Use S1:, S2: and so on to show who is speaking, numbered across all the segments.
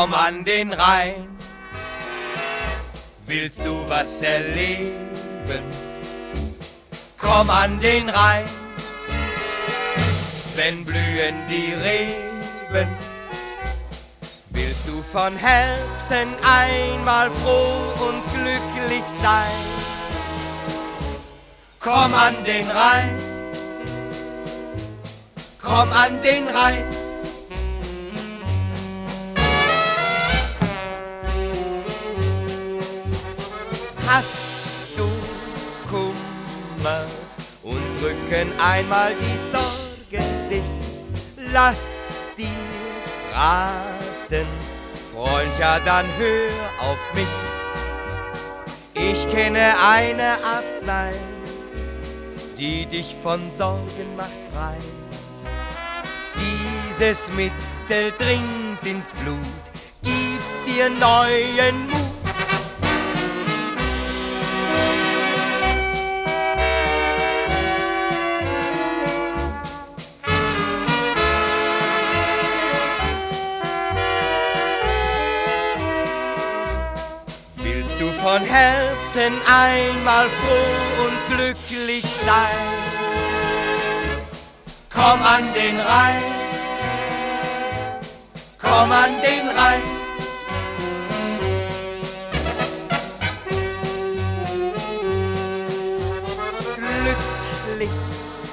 S1: Komm an den Rhein. Willst du was erleben? Komm an den Rhein. Wenn blühen die Reben, willst du von Herzen einmal froh und glücklich sein? Komm an den Rhein. Komm an den Rhein. Hast du Kummer und drücken einmal die Sorgen dich? Lass dir raten, Freund, ja dann hör auf mich. Ich kenne eine Arznei, die dich von Sorgen macht frei. Dieses Mittel dringt ins Blut, gibt dir neuen Mut. Willst du von Herzen einmal froh und glücklich sein? Komm an den Rhein. Komm an den Rhein. Glücklich,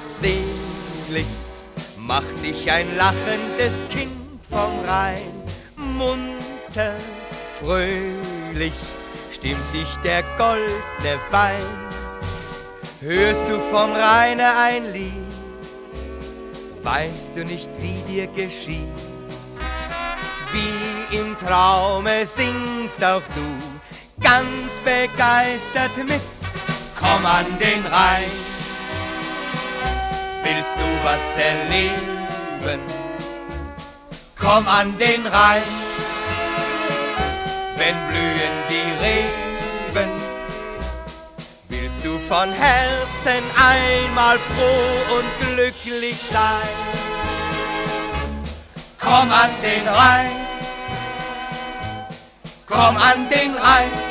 S1: selig, macht dich ein lachendes Kind vom Rhein. Munter, fröhlich, stimmt dich der goldne Wein. Hörst du vom Rheine ein Lied, weißt du nicht, wie dir geschieht? Wie im Traume singst auch du ganz begeistert mit. Komm an den Rhein. Willst du was erleben? Komm an den Rhein. Wenn blühen die Reben, willst du von Herzen einmal froh und glücklich sein? Komm an den Rhein. Komm an den Rhein.